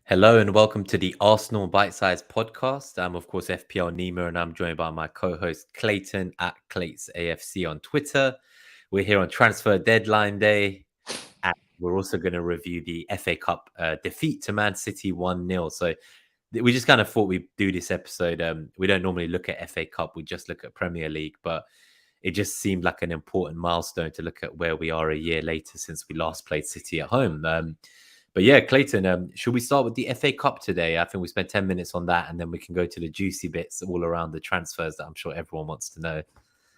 Hello and welcome to the Arsenal BiteSize Podcast. I'm, of course, FPL Nima, and I'm joined by my co-host Clayton at Clates AFC on Twitter. We're here on transfer deadline day, and we're also going to review the FA Cup defeat to Man City 1-0. So we just kind of thought we'd do this episode. We don't normally look at FA Cup, we just look at Premier League, but it just seemed like an important milestone to look at where we are a year later since we last played City at home. But yeah, Clayton, should we start with the FA Cup today? I think we spent 10 minutes on that, and then we can go to the juicy bits all around the transfers that I'm sure everyone wants to know.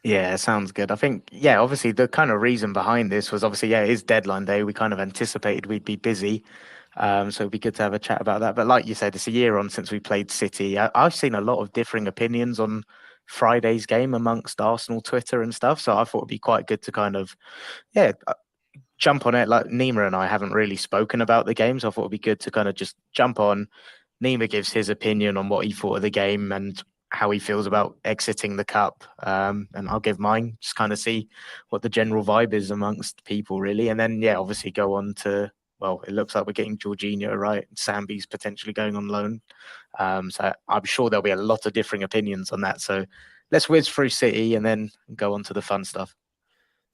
Yeah, sounds good. I think, obviously the kind of reason behind this was obviously, it is deadline day. We kind of anticipated we'd be busy. So it'd be good to have a chat about that. But like you said, it's a year on since we played City. I've seen a lot of differing opinions on Friday's game amongst Arsenal Twitter and stuff. So I thought it'd be quite good to kind of, jump on it. Like Nima and I haven't really spoken about the game. So I thought it'd be good to kind of just jump on. Nima gives his opinion on what he thought of the game and how he feels about exiting the cup, and I'll give mine, just kind of see what the general vibe is amongst people, really. And then obviously go on to, well, it looks like we're getting Jorginho, right? Sambi's potentially going on loan, so I'm sure there'll be a lot of differing opinions on that. So let's whiz through City and then go on to the fun stuff.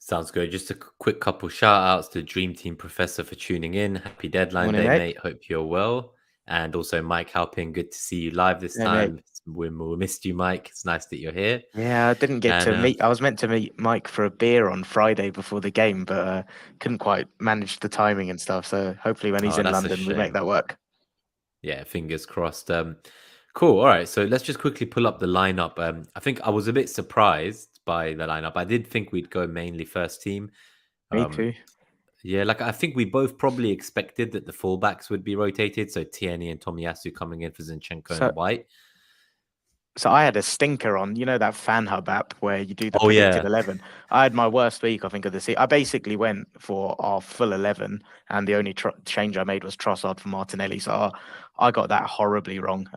Sounds good. Just a quick couple shout outs to Dream Team Professor for tuning in. Happy deadline Morning, day, mate. mate. Hope you're well. And also Mike Halpin, good to see you live this time. We missed you, Mike. It's nice that you're here. Yeah, I didn't get to meet. I was meant to meet Mike for a beer on Friday before the game, but couldn't quite manage the timing and stuff. So hopefully when he's in London, we make that work. Yeah, fingers crossed. Cool. All right. So let's just quickly pull up the lineup. I think I was a bit surprised by the lineup. I did think we'd go mainly first team. Me too. Yeah, like I think we both probably expected that the fullbacks would be rotated. So Tierney and Tomiyasu coming in for Zinchenko and White. So I had a stinker on, that Fan Hub app where you do the predicted 11. I had my worst week, I think, of the season. I basically went for our full 11, and the only change I made was Trossard for Martinelli. So I got that horribly wrong.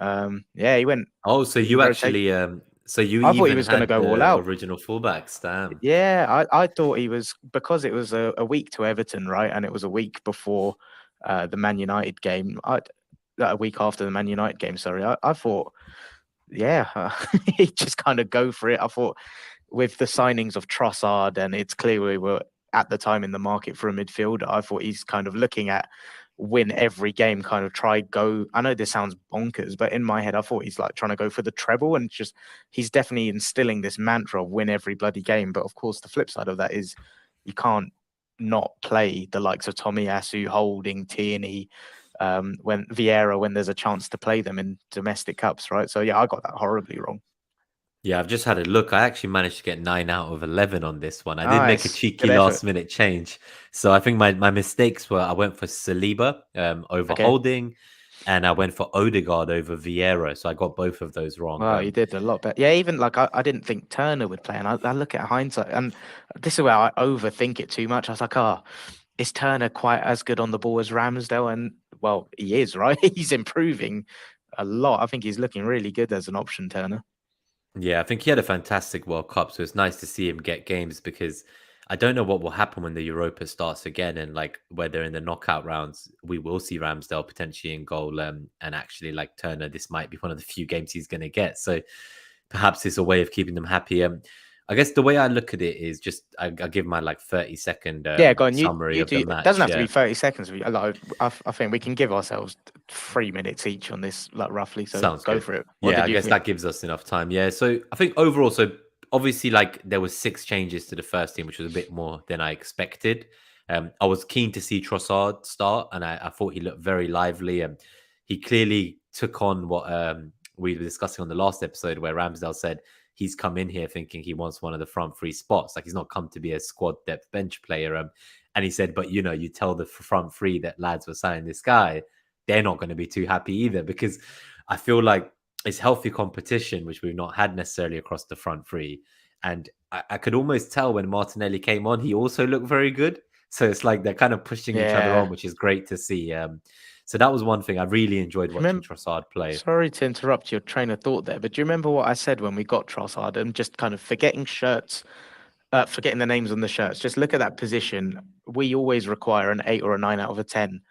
He went. Oh, so you actually, I thought he was going to go all out. Original fullbacks, damn. Yeah, I thought he was, because it was a week to Everton, right, and it was a week before the Man United game. A week after the Man United game. Sorry, I thought. Yeah, he just kind of go for it. I thought with the signings of Trossard, and it's clear we were at the time in the market for a midfielder, I thought he's kind of looking at win every game, kind of go. I know this sounds bonkers, but in my head, I thought he's like trying to go for the treble, and just he's definitely instilling this mantra of win every bloody game. But of course, the flip side of that is you can't not play the likes of Tomiyasu, Holding, Tierney, when Vieira, when there's a chance to play them in domestic cups, right? So I got that horribly wrong. Yeah, I've just had a look. I actually managed to get 9 out of 11 on this one. I did make a cheeky last minute change. So I think my mistakes were I went for Saliba over Holding, and I went for Odegaard over Vieira. So I got both of those wrong. Wow, you did a lot better. Yeah, even like I didn't think Turner would play, and I look at hindsight, and this is where I overthink it too much. I was like, is Turner quite as good on the ball as Ramsdale? And well, he is, right? He's improving a lot. I think he's looking really good as an option, Turner. Yeah, I think he had a fantastic World Cup, so it's nice to see him get games, because I don't know what will happen when the Europa starts again, and like whether in the knockout rounds we will see Ramsdale potentially in goal, and actually like Turner, this might be one of the few games he's going to get. So perhaps it's a way of keeping them happy. I guess the way I look at it is just I give my 30-second summary of the match. It doesn't have to be 30 seconds. I think we can give ourselves 3 minutes each on this, roughly. So sounds go good. for it. I guess that gives us enough time. Yeah. So I think overall, so obviously there was 6 changes to the first team, which was a bit more than I expected. I was keen to see Trossard start, and I thought he looked very lively. He clearly took on what we were discussing on the last episode, where Ramsdale said he's come in here thinking he wants one of the front 3 spots. Like, he's not come to be a squad depth bench player. And he said, but you tell the front 3 that lads were signing this guy, they're not going to be too happy either, because I feel like it's healthy competition, which we've not had necessarily across the front 3. And I could almost tell when Martinelli came on, he also looked very good. So it's like they're kind of pushing each other on, which is great to see. So that was one thing I really enjoyed watching Trossard play. Sorry to interrupt your train of thought there, but do you remember what I said when we got Trossard, and just kind of forgetting the names on the shirts? Just look at that position. We always require an 8 or a 9 out of a 10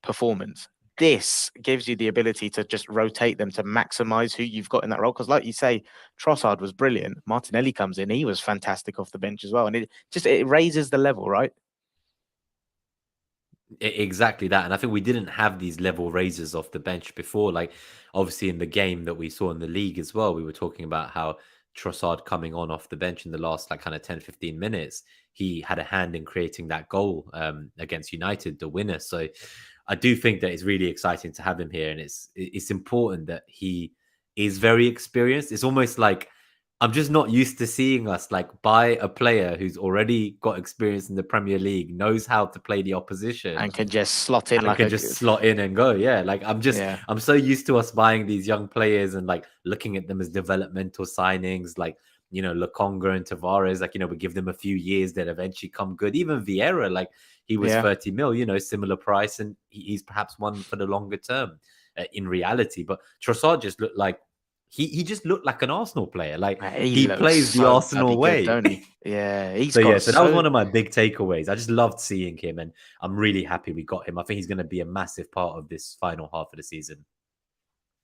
performance. this gives you the ability to just rotate them to maximize who you've got in that role. Because, like you say, Trossard was brilliant. Martinelli comes in; he was fantastic off the bench as well, and it raises the level, right? Exactly that. And I think we didn't have these level raisers off the bench before. Like, obviously, in the game that we saw in the league as well, we were talking about how Trossard coming on off the bench in the last, like, kind of 10, 15 minutes, he had a hand in creating that goal against United, the winner. So I do think that it's really exciting to have him here. And it's important that he is very experienced. It's almost like, I'm just not used to seeing us like buy a player who's already got experience in the Premier League, knows how to play the opposition, And can just slot in and can just slot in and go. Yeah, like I'm so used to us buying these young players and like looking at them as developmental signings, like, you know, Lokonga and Tavares, like, you know, we give them a few years, that eventually come good. Even Vieira, like, he was 30 mil, you know, similar price, and he's perhaps one for the longer term in reality. But Trossard just looked like he just looked like an Arsenal player. Like, he plays the Arsenal way, don't he? Yeah, so that was one of my big takeaways. I just loved seeing him, and I'm really happy we got him. I think he's going to be a massive part of this final half of the season.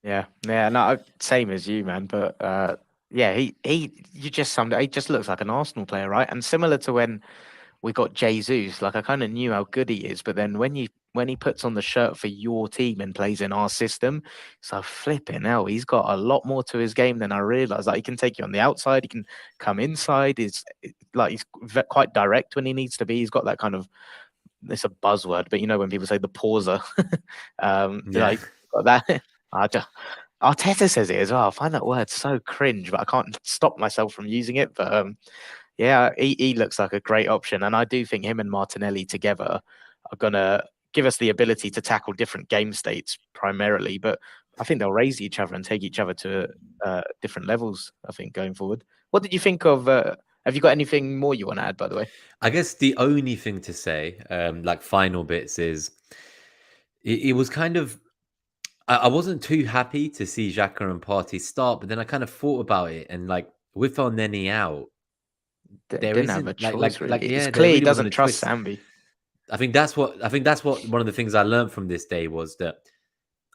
Yeah, no, same as you, man. But yeah, he just looks like an Arsenal player, right? And similar to when we got Jesus, like, I kind of knew how good he is, but then when he puts on the shirt for your team and plays in our system, so flipping hell, he's got a lot more to his game than I realized. Like, he can take you on the outside, he can come inside. He's quite direct when he needs to be. He's got that kind of, it's a buzzword, but you know when people say the pauser, like, got that. Arteta says it as well. I find that word so cringe, but I can't stop myself from using it. But yeah, he looks like a great option. And I do think him and Martinelli together are going to give us the ability to tackle different game states primarily. But I think they'll raise each other and take each other to different levels, I think, going forward. What did you think of... have you got anything more you want to add, by the way? I guess the only thing to say, like final bits, is it was kind of... I wasn't too happy to see Xhaka and Partey start, but then I kind of thought about it, and like with Elneny out, there didn't have a isn't choice, really. yeah, It's there clear he really wasn't doesn't a trust twist. Sambi. I think that's what one of the things I learned from this day was that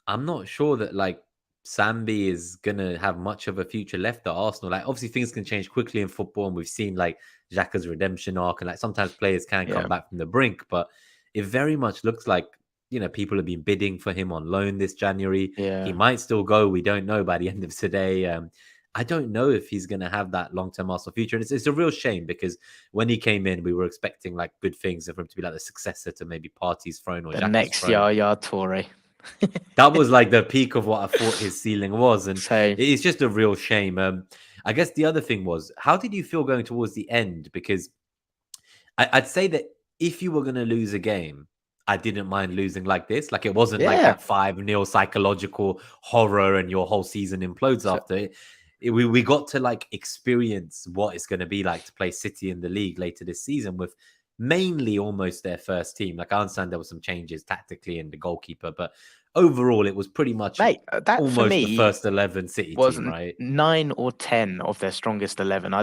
I'm not sure that like Sambi is gonna have much of a future left at Arsenal. Like, obviously things can change quickly in football, and we've seen like Xhaka's redemption arc, and like sometimes players can come back from the brink, but it very much looks like, you know, people have been bidding for him on loan this January. Yeah. He might still go. We don't know by the end of today. I don't know if he's going to have that long-term Arsenal future. And it's a real shame, because when he came in, we were expecting like good things for him to be like the successor to maybe Partey's throne or The Xhaka's next throne. Yaya Toure. That was like the peak of what I thought his ceiling was. And Same. it's just a real shame. I guess the other thing was, how did you feel going towards the end? Because I'd say that if you were going to lose a game, I didn't mind losing like this. Like, it wasn't like that 5-0 psychological horror and your whole season implodes after it. We got to like experience what it's going to be like to play City in the league later this season with mainly almost their first team. Like, I understand there were some changes tactically in the goalkeeper, but overall it was pretty much that almost for me the first 11 City team, right? 9 or 10 of their strongest 11.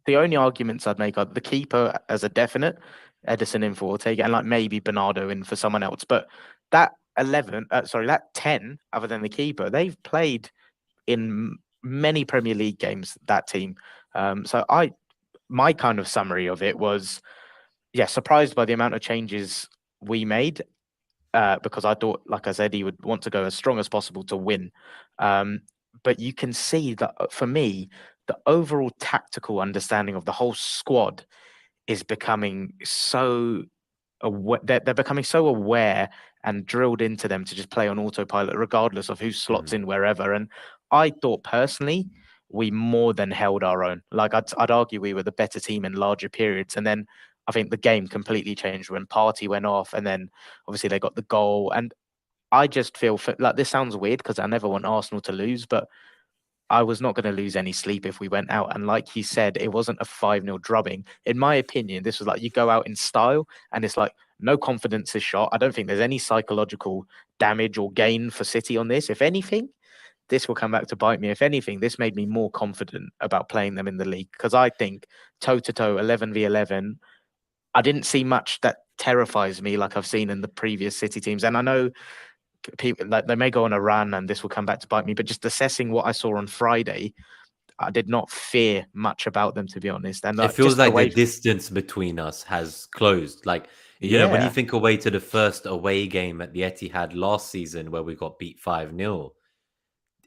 The only arguments I'd make are the keeper as a definite, Edison in for Ortega, and like maybe Bernardo in for someone else. But that 11, that 10, other than the keeper, they've played in many Premier League games, that team. My kind of summary of it was, surprised by the amount of changes we made, because I thought, like I said, he would want to go as strong as possible to win. But you can see that, for me, the overall tactical understanding of the whole squad is becoming so aware. They're becoming so aware and drilled into them to just play on autopilot, regardless of who slots in wherever. And I thought personally, we more than held our own. Like, I'd argue we were the better team in larger periods. And then I think the game completely changed when Partey went off, and then obviously they got the goal. And I just feel like, this sounds weird because I never want Arsenal to lose, but I was not going to lose any sleep if we went out. And like you said, it wasn't a 5-0 drubbing. In my opinion, this was like, you go out in style, and it's like, no confidence is shot. I don't think there's any psychological damage or gain for City on this. If anything, this will come back to bite me. If anything, this made me more confident about playing them in the league, because I think toe-to-toe, 11v11, I didn't see much that terrifies me like I've seen in the previous City teams. And I know people like they may go on a run and this will come back to bite me, but just assessing what I saw on Friday, I did not fear much about them, to be honest. And It feels just like the away, distance between us has closed. Like, when you yeah, think away to the first away game at the Etihad last season where we got beat 5-0,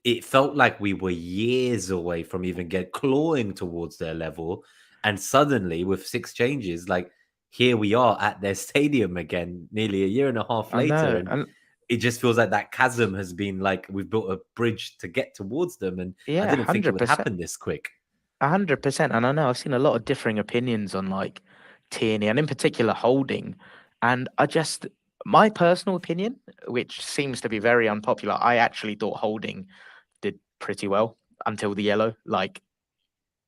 it felt like we were years away from even get clawing towards their level. And suddenly, with 6 changes, like here we are at their stadium again, nearly a year and a half I later. know, And and it just feels like that chasm has been like we've built a bridge to get towards them. And I yeah, didn't think it would 100%. happen this quick. 100%. And I know I've seen a lot of differing opinions on like Tierney and in particular Holding. And my personal opinion, which seems to be very unpopular, I actually thought Holding did pretty well until the yellow. Like,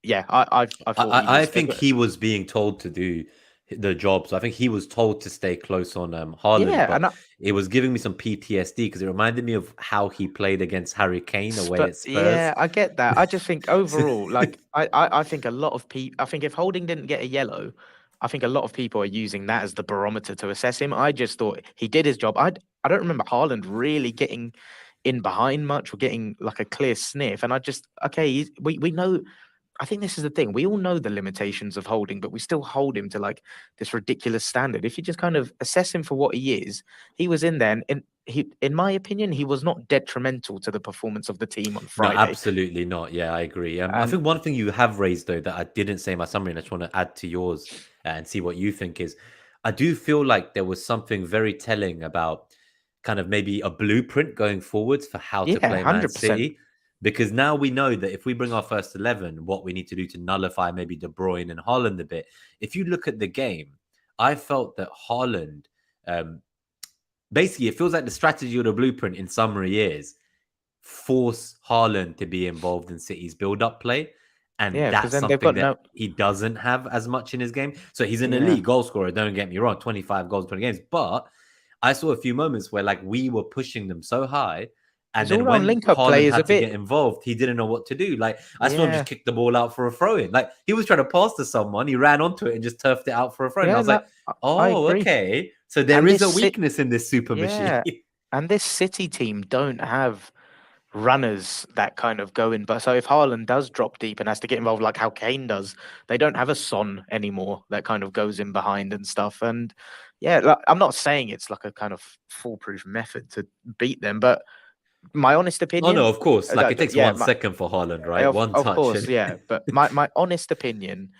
yeah, I thought he I was. think he was being told to do the job. So I think he was told to stay close on Haaland, Yeah, but and it was giving me some PTSD because it reminded me of how he played against Harry Kane away at Spurs. Yeah, I get that. I just think overall, like I think a lot of people. I think if Holding didn't get a yellow, I think a lot of people are using that as the barometer to assess him. I just thought he did his job. I don't remember Haaland really getting in behind much or getting like a clear sniff. And I just okay, we know. I think this is the thing. We all know the limitations of Holding, but we still hold him to like this ridiculous standard. If you just kind of assess him for what he is, he was in there, and in my opinion, he was not detrimental to the performance of the team on No, Friday. absolutely not. Yeah, I agree. I And think one thing you have raised though that I didn't say in my summary, and I just want to add to yours and see what you think is, I do feel like there was something very telling about kind of maybe a blueprint going forwards for how to yeah, play Man 100%. City, because now we know that if we bring our first 11, what we need to do to nullify maybe De Bruyne and Haaland a bit. If you look at the game, I felt that Haaland, um, basically, it feels like the strategy or the blueprint in summary is force Haaland to be involved in City's build-up play. And Yeah, because that's then they've something got that no. he doesn't have as much in his game. So he's an Yeah, elite goal scorer, don't get me wrong, 25 goals, 20 games. But I saw a few moments where like we were pushing them so high. And his then all-round when link-up play Haaland is a had to bit. get involved, he didn't know what to do. Like I saw him just Yeah, kick the ball out for a throw-in. Like he was trying to pass to someone, he ran onto it and just turfed it out for a throw-in. And I yeah, was no, like, I oh, agree. okay. So there And is a this sit. weakness in this super machine. Yeah, and this City team don't have runners that kind of go in. But so if Haaland does drop deep and has to get involved like how Kane does, they don't have a Son anymore that kind of goes in behind and stuff. And yeah, like, I'm not saying it's like a kind of foolproof method to beat them, but my honest Oh no, opinion, of course. Like it takes yeah, 1 second for Haaland, right? One of touch. course, yeah. But my honest opinion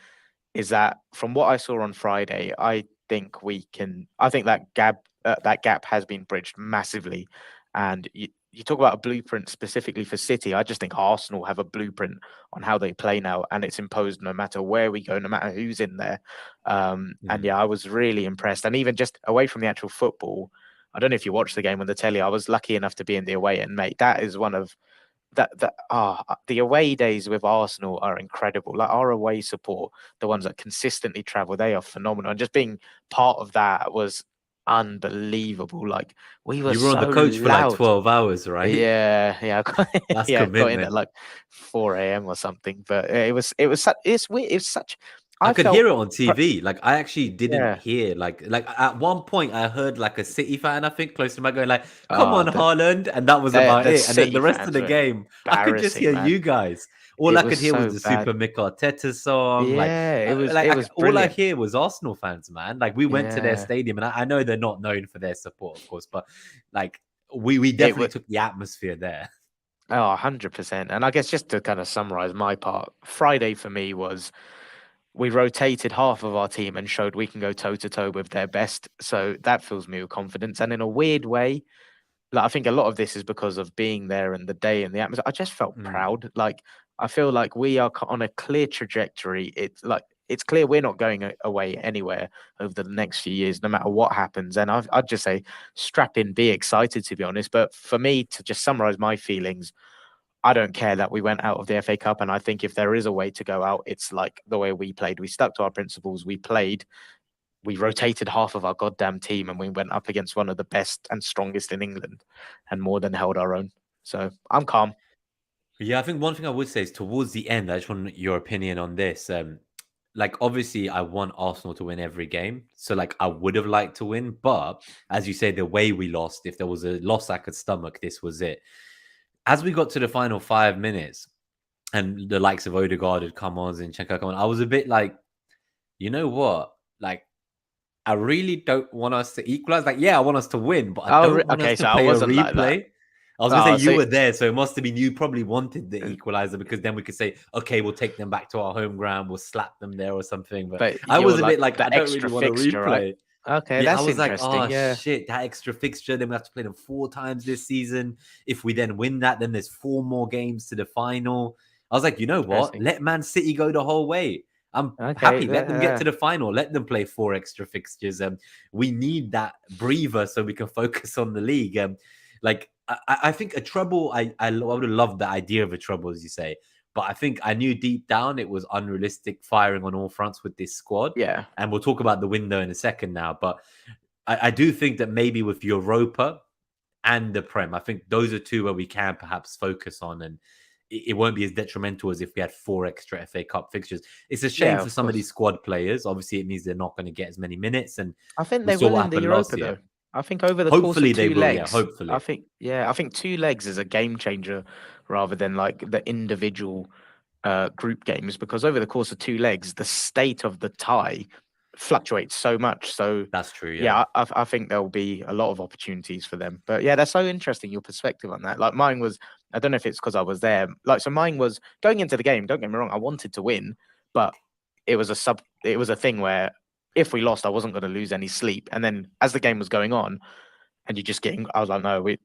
is that from what I saw on Friday, I think we can. I think that gap has been bridged massively. And you talk about a blueprint specifically for City. I just think Arsenal have a blueprint on how they play now, and it's imposed no matter where we go, no matter who's in there. And Mm. yeah, I was really impressed. And even just away from the actual football, I don't know if you watched the game on the telly. I was lucky enough to be in the away end, mate. That is one of the away days with Arsenal are incredible. Like our away support, the ones that consistently travel, they are phenomenal. And just being part of that was unbelievable. Like we were You were on so the coach for like loud. 12 hours, right? Yeah, yeah, That's yeah. Got in at commitment. like 4 a.m. or something. But it was such it's weird. It's such. I I could felt hear it on TV. Like I actually didn't yeah. hear like at one point I heard like a City fan, I think, close to my going like, "Come Oh, on, Haaland," and that was about the it. And then City the rest of fans the were game, I could just embarrassing, hear man. you guys. All It I was could hear was so the bad. Super Mikel Arteta song. Like, Yeah, like it was all I brilliant. hear was Arsenal fans, man. Like we went to their Yeah. stadium, and I know they're not known for their support, of course, but like we It definitely was took the atmosphere there. oh, 100%. And I guess just to kind of summarize my part, Friday for me was we rotated half of our team and showed we can go toe to toe with their best. So that fills me with confidence. And in a weird way, like I think a lot of this is because of being there and the day and the atmosphere. I just felt Mm. proud. Like I feel like we are on a clear trajectory. It's like it's clear we're not going away anywhere over the next few years, no matter what happens. And I'd just say strap in, be excited, to be honest. But for me, to just summarize my feelings, I don't care that we went out of the FA Cup. And I think if there is a way to go out, it's like the way we played. We stuck to our principles. We played. We rotated half of our goddamn team and we went up against one of the best and strongest in England and more than held our own. So I'm calm. Yeah, I think one thing I would say is towards the end, I just want your opinion on this. like obviously I want Arsenal to win every game. So like I would have liked to win, but as you say, the way we lost, if there was a loss I could stomach, this was it. As we got to the final 5 minutes and the likes of Odegaard had come on, Zinchenko come on, I was a bit like, you know what? Like I really don't want us to equalize. Like, yeah, I want us to win, but I don't want us Okay, to so I play a wasn't like that. replay. I was gonna say you So were there, so it must have been you probably wanted the equalizer because then we could say, okay, we'll take them back to our home ground, we'll slap them there or something. But I you're was a like bit like, I the don't really extra want to fixture, right? replay. Okay, Yeah, I that's was like, interesting. oh Yeah. shit, that extra fixture. Then we have to play them 4 times this season. If we then win that, then there's 4 more games to the final. I was like, you know what? Interesting. Let Man City go the whole way. I'm happy. Let them get to the final. Let them play 4 extra fixtures. We need that breather so we can focus on the league. Like I think a treble. I would have loved the idea of a treble, as you say. But I think I knew deep down it was unrealistic firing on all fronts with this squad. Yeah. And we'll talk about the window in a second now. But I do think that maybe with Europa and the Prem, I think those are 2 where we can perhaps focus on, and it won't be as detrimental as if we had 4 extra FA Cup fixtures. It's a shame for some of these squad players. Obviously, it means they're not going to get as many minutes. And I think we they saw will what in the happened Europa last year. though. I think over the Hopefully course of 2 they will, legs, yeah, hopefully. I think 2 legs is a game changer rather than like the individual group games, because over the course of 2 legs, the state of the tie fluctuates so much. So that's true. Yeah, I think there'll be a lot of opportunities for them. But yeah, that's so interesting, your perspective on that. Like mine was, I don't know if it's because I was there. Like, so mine was going into the game. Don't get me wrong, I wanted to win, but it was a thing where if we lost, I wasn't going to lose any sleep. And then as the game was going on, and you're just getting, I was like, no, we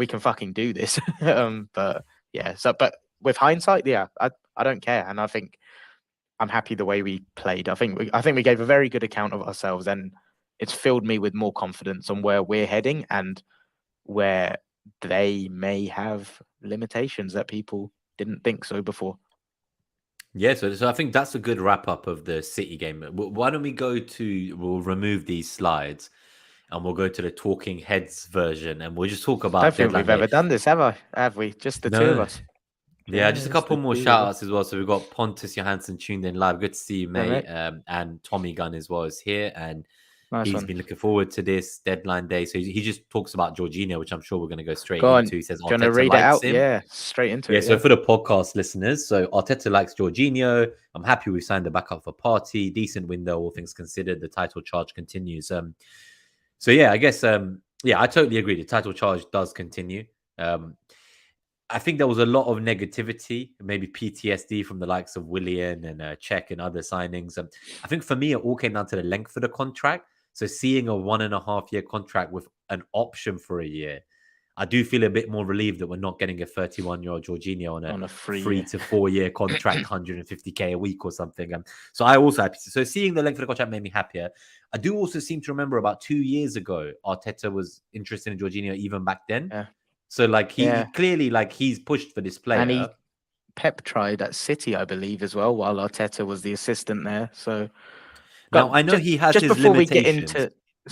can fucking do this. But yeah, but with hindsight, yeah, I don't care, and I think I'm happy the way we played. I think we gave a very good account of ourselves, and it's filled me with more confidence on where we're heading and where they may have limitations that people didn't think so before. Yeah, so I think that's a good wrap up of the City game. Why don't we we'll remove these slides and we'll go to the talking heads version and we'll just talk about I don't think deadline we've day. ever done this, have we? Just the 2 of us. Yeah, just a couple more shout outs as well. So we've got Pontus Johansson tuned in live. Good to see you, mate. And Tommy Gunn as well is here. And he's been looking forward to this deadline day. So he just talks about Jorginho, which I'm sure we're going to go straight into. He says, do you want to read it out? Him. Yeah, straight into it. So for the podcast listeners, so Arteta likes Jorginho. I'm happy we've signed the backup for Partey. Decent window, all things considered. The title charge continues. So yeah, I guess I totally agree. The title charge does continue. I think there was a lot of negativity, maybe PTSD from the likes of Willian and Czech and other signings. I think for me, it all came down to the length of the contract. So seeing a 1.5-year contract with an option for a year, I do feel a bit more relieved that we're not getting a 31-year-old Jorginho on a 3 to 4 year contract, 150k a week or something. So I also happy. So seeing the length of the contract made me happier. I do also seem to remember about 2 years ago, Arteta was interested in Jorginho even back then. Yeah. So like he clearly he's pushed for this player. And Pep tried at City, I believe, as well, while Arteta was the assistant there. So now I know he has his limitations.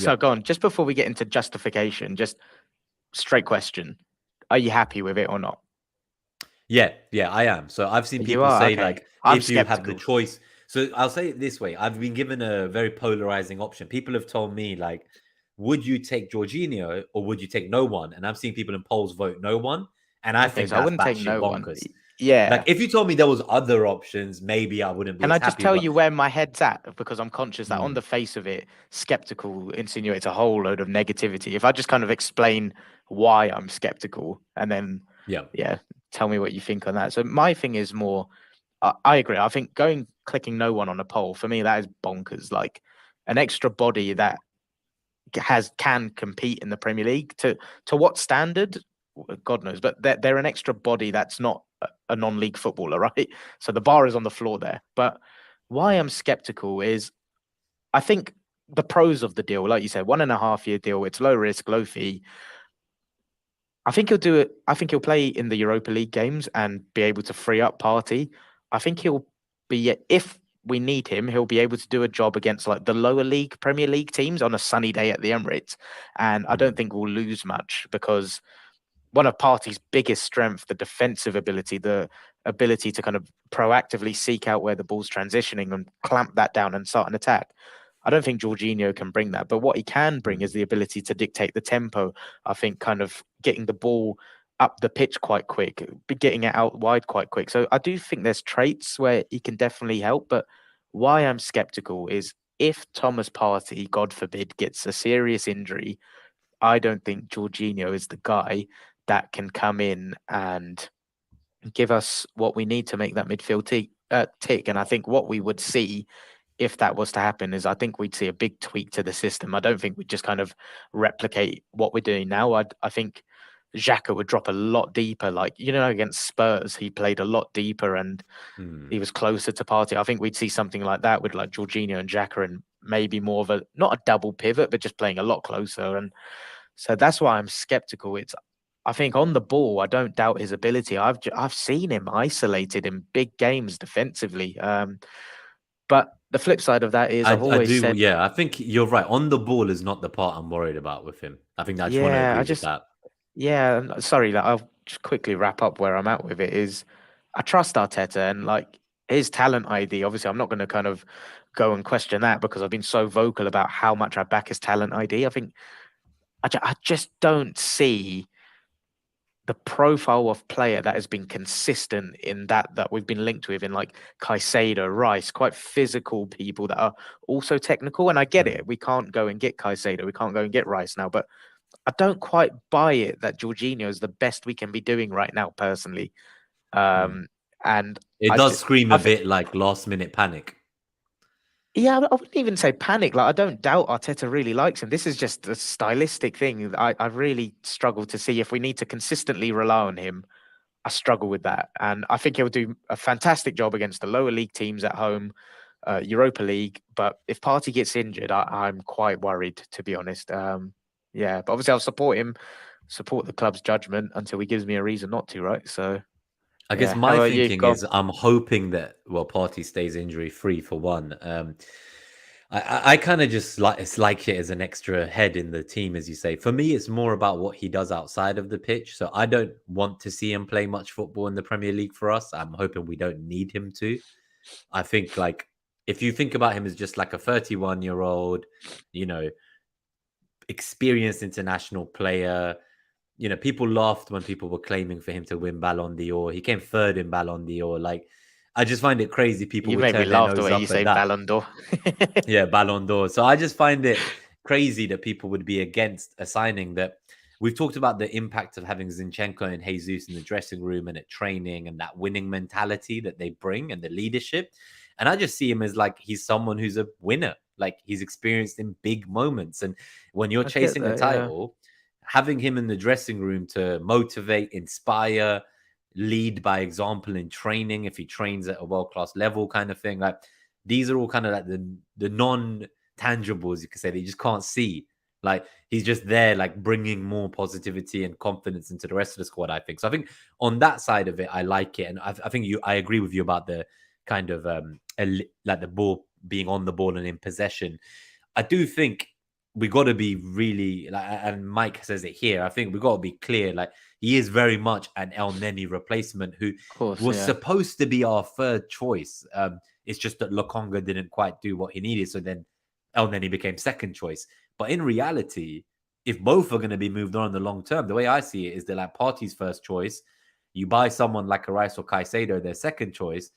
Go on. Just before we get into justification, just straight question: are you happy with it or not? Yeah, I am. So I've seen people say if you have the choice. So I'll say it this way: I've been given a very polarizing option. People have told me would you take Jorginho or would you take no one? And I'm seeing people in polls vote no one. And I think I wouldn't take no one. Yeah. If you told me there was other options, maybe I wouldn't be. Can I just tell you where my head's at? Because I'm conscious that on the face of it, skeptical insinuates a whole load of negativity. If I just kind of explain why I'm skeptical and then tell me what you think on that. So my thing is more, I agree. I think clicking no one on a poll, for me, that is bonkers. Like an extra body that can compete in the Premier League to what standard, God knows, but they're an extra body that's not a non-league footballer, right? So the bar is on the floor there. But why I'm skeptical is I think the pros of the deal, like you said, 1.5-year deal, it's low risk, low fee. I think he'll do it. I think he'll play in the Europa League games and be able to free up Partey. I think he'll be, if we need him, he'll be able to do a job against the lower league Premier League teams on a sunny day at the Emirates. And I don't think we'll lose much because one of Partey's biggest strength, the defensive ability, the ability to kind of proactively seek out where the ball's transitioning and clamp that down and start an attack. I don't think Jorginho can bring that, but what he can bring is the ability to dictate the tempo. I think kind of getting the ball up the pitch quite quick, getting it out wide quite quick. So I do think there's traits where he can definitely help, but why I'm skeptical is if Thomas Partey, God forbid, gets a serious injury, I don't think Jorginho is the guy that can come in and give us what we need to make that midfield tick. And I think what we would see if that was to happen is I think we'd see a big tweak to the system. I don't think we'd just kind of replicate what we're doing now. I think Xhaka would drop a lot deeper. Like, against Spurs, he played a lot deeper and he was closer to Partey. I think we'd see something like that with like Jorginho and Xhaka and maybe more of not a double pivot, but just playing a lot closer. And so that's why I'm skeptical. I think on the ball, I don't doubt his ability. I've seen him isolated in big games defensively. But the flip side of that is I've I always do, said, yeah. I think you're right. On the ball is not the part I'm worried about with him. I think I just want to agree with that. Sorry, like, I'll just quickly wrap up where I'm at with it is I trust Arteta and like his talent ID. Obviously, I'm not going to kind of go and question that because I've been so vocal about how much I back his talent ID. I think I just don't see the profile of player that has been consistent in that we've been linked with in like Caicedo, Rice, quite physical people that are also technical. And I get it. We can't go and get Caicedo. We can't go and get Rice now. But I don't quite buy it that Jorginho is the best we can be doing right now, personally. And it does scream a bit like last minute panic. Yeah, I wouldn't even say panic. Like, I don't doubt Arteta really likes him. This is just a stylistic thing. I really struggle to see if we need to consistently rely on him. I struggle with that. And I think he'll do a fantastic job against the lower league teams at home, Europa League. But if Partey gets injured, I'm quite worried, to be honest. But obviously I'll support him, support the club's judgment until he gives me a reason not to, right? So I guess my thinking is I'm hoping that Partey stays injury free for one. I kind of just like it as an extra head in the team, as you say. For me, it's more about what he does outside of the pitch. So I don't want to see him play much football in the Premier League for us. I'm hoping we don't need him to. I think like if you think about him as just like a 31-year-old, experienced international player. People laughed when people were claiming for him to win Ballon d'Or. He came third in Ballon d'Or. Like, I just find it crazy. People would turn their nose up at that. Ballon d'Or. Yeah, Ballon d'Or. So I just find it crazy that people would be against a signing that we've talked about the impact of having Zinchenko and Jesus in the dressing room and at training and that winning mentality that they bring and the leadership. And I just see him as like he's someone who's a winner. Like he's experienced in big moments. And when you're chasing a title, having him in the dressing room to motivate, inspire, lead by example in training, if he trains at a world-class level kind of thing, like these are all kind of like the non-tangibles, you could say, that you just can't see. Like he's just there, like bringing more positivity and confidence into the rest of the squad, I think. So I think on that side of it, I like it. And I think I agree with you about the kind of like the ball being on the ball and in possession. I do think we got to be really, like, and Mike says it here, I think we got to be clear, like he is very much an El Neni replacement who was supposed to be our third choice. It's just that Lokonga didn't quite do what he needed, so then El Neni became second choice. But in reality, if both are going to be moved on in the long term, the way I see it is they're like Partey's first choice. You buy someone like a Rice or Caicedo, their second choice,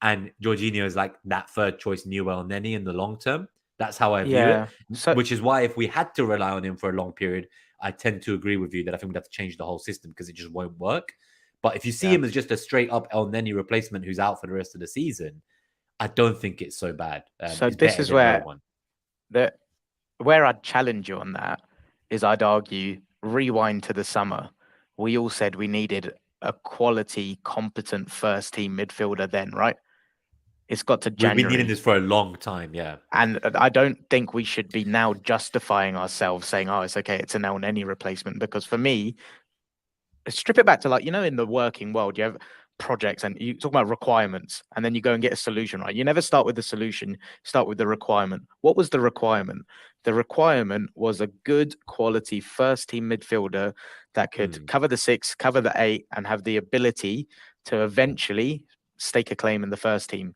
and Jorginho is like that third choice new El Neni in the long term. That's how I view it, which is why if we had to rely on him for a long period, I tend to agree with you that I think we'd have to change the whole system because it just won't work. But if you see him as just a straight up El Neni replacement who's out for the rest of the season, I don't think it's so bad. So this is where where I'd challenge you on that is I'd argue rewind to the summer. We all said we needed a quality, competent first team midfielder then, right? It's got to January. We've been needing this for a long time, yeah. And I don't think we should be now justifying ourselves saying, oh, it's okay, it's an El Neni replacement. Because for me, strip it back to like, in the working world, you have projects and you talk about requirements and then you go and get a solution, right? You never start with the solution, start with the requirement. What was the requirement? The requirement was a good quality first team midfielder that could cover the 6, cover the 8 and have the ability to eventually stake a claim in the first team.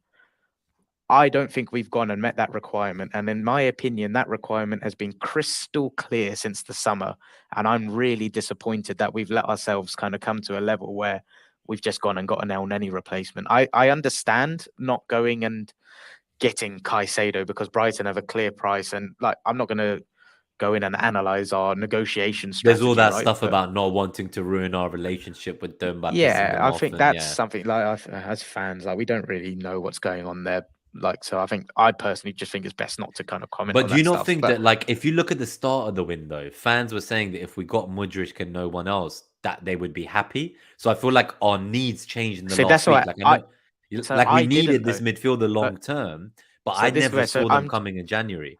I don't think we've gone and met that requirement. And in my opinion, that requirement has been crystal clear since the summer. And I'm really disappointed that we've let ourselves kind of come to a level where we've just gone and got an El Neni replacement. I understand not going and getting Caicedo because Brighton have a clear price. And like, I'm not going to go in and analyze our negotiation There's all strategy, that right? stuff But about not wanting to ruin our relationship with them by pissing yeah, them I off, think and that's yeah. something like as fans, like we don't really know what's going on there. Like, so I think I personally just think it's best not to kind of comment But on do you that not stuff. think But that, like, if you look at the start of the window, fans were saying that if we got Mudryk and no one else, that they would be happy. So I feel like our needs changed in the see, last that's week. why Like I I know, so like we I didn't needed this know. midfielder But long term, but so I this is never where so saw them coming in January.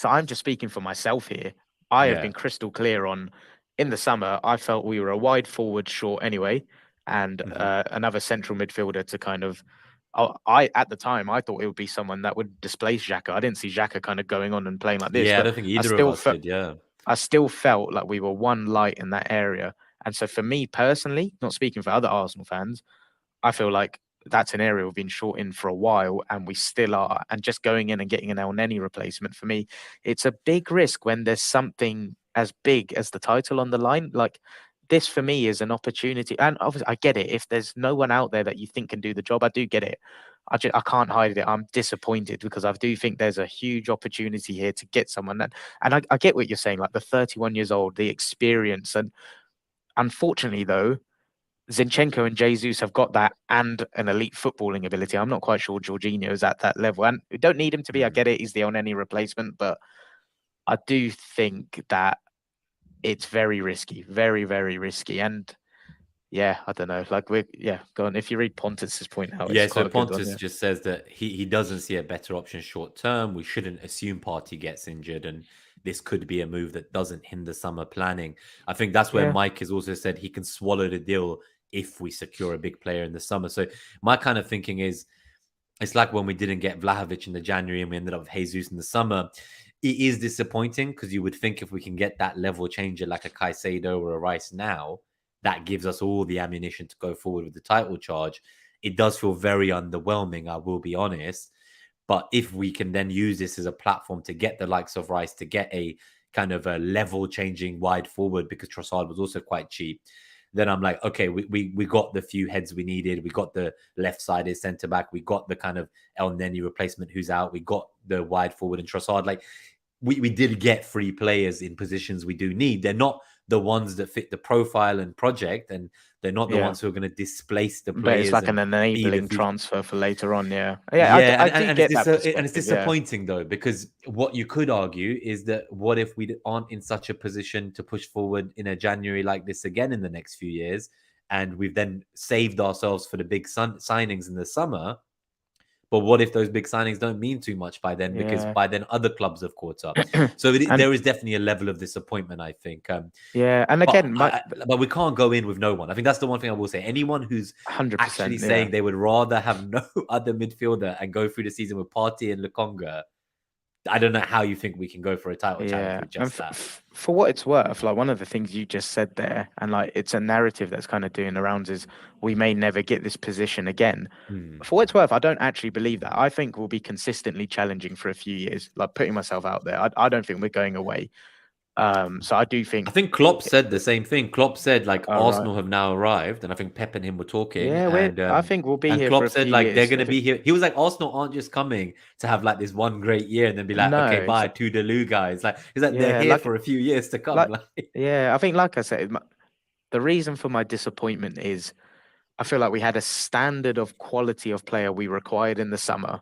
I'm just speaking for myself here. I have Yeah. been crystal clear on in the summer. I felt we were a wide forward short anyway, and Hmm. another central midfielder to kind of. I at the time I thought it would be someone that would displace Xhaka. I didn't see Xhaka kind of going on and playing like this, Yeah, I but don't think I either of still us felt did. Yeah. I still felt like we were one light in that area. And so for me personally, not speaking for other Arsenal fans, I feel like that's an area we've been short in for a while and we still are. And just going in and getting an El Neni replacement for me, it's a big risk when there's something as big as the title on the line. Like this for me is an opportunity. And obviously I get it. If there's no one out there that you think can do the job, I do get it. I can't hide it. I'm disappointed because I do think there's a huge opportunity here to get someone that, and I get what you're saying, like the 31 years old, the experience. And unfortunately, though, Zinchenko and Jesus have got that and an elite footballing ability. I'm not quite sure Jorginho is at that level. And we don't need him to be. I Hmm. get it. He's the on any replacement. But I do think that it's very risky. Very, very risky. And yeah, I don't know. Like go on. If you read Pontus's point out, it's Yeah, so quite a good one. Pontus Yeah. just says that he doesn't see a better option short term. We shouldn't assume Party gets injured, and this could be a move that doesn't hinder summer planning. I think that's where Yeah. Mike has also said he can swallow the deal if we secure a big player in the summer. So my kind of thinking is it's like when we didn't get Vlahovic in the January and we ended up with Jesus in the summer. It is disappointing because you would think if we can get that level changer like a Caicedo or a Rice now, that gives us all the ammunition to go forward with the title charge. It does feel very underwhelming, I will be honest. But if we can then use this as a platform to get the likes of Rice, to get a kind of a level changing wide forward, because Trossard was also quite cheap, then I'm like, okay, we got the few heads we needed. We got the left-sided centre back. We got the kind of El Neni replacement who's out. We got the wide forward and Trossard. Like we did get three players in positions we do need. They're not the ones that fit the profile and project, and they're not the Yeah. ones who are going to displace the But it's players like an and be the enabling future. transfer for later on. Yeah. Yeah. Yeah, I do and get that and it's perspective. Yeah. disappointing though, because what you could argue is that what if we aren't in such a position to push forward in a January like this again in the next few years, and we've then saved ourselves for the big signings in the summer. But what if those big signings don't mean too much by then? Because Yeah. by then other clubs have caught up. So And there is definitely a level of disappointment, I think. yeah. And But again, my but we can't go in with no one. I think that's the one thing I will say. Anyone who's actually 100%. Yeah. saying they would rather have no other midfielder and go through the season with Partey and Lukonga, I don't know how you think we can go for a title challenge Yeah, with and just that. for what it's worth, like one of the things you just said there, and like it's a narrative that's kind of doing the rounds, is we may never get this position again. Hmm. For what it's worth, I don't actually believe that. I think we'll be consistently challenging for a few years, like putting myself out there. I don't think we're going away. So I do I think, think Klopp said the same thing. Klopp said like all right, Arsenal have now arrived, and I think Pep and him were talking, yeah, I think we'll be and here for Klopp a said few like they're years. gonna be here. He was like Arsenal aren't just coming to have like this one great year and then be like, No, okay, bye, Toodaloo, guys. Like he's like they're yeah, here for a few years to come. like, Like, yeah, I think, like I said, the reason for my disappointment is I feel like we had a standard of quality of player we required in the summer.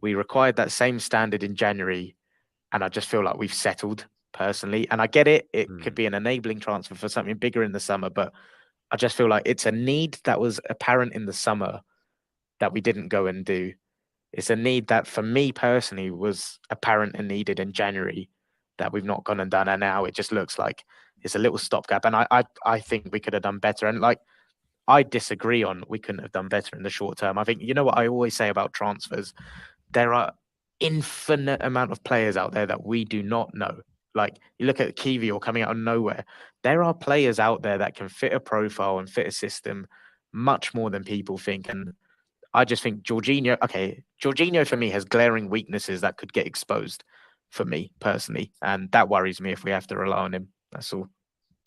We required that same standard in January, and I just feel like we've settled personally. And I get it; it could hmm, be an enabling transfer for something bigger in the summer, but I just feel like it's a need that was apparent in the summer that we didn't go and do. It's a need that, for me personally, was apparent and needed in January that we've not gone and done, and now it just looks like it's a little stopgap. And I think we could have done better. And like, I disagree on we couldn't have done better in the short term. I think, you know what I always say about transfers, there are infinite amount of players out there that we do not know. Like you look at Kiwi or coming out of nowhere. There are players out there that can fit a profile and fit a system much more than people think. And I just think Jorginho for me has glaring weaknesses that could get exposed for me personally. And that worries me if we have to rely on him. That's all.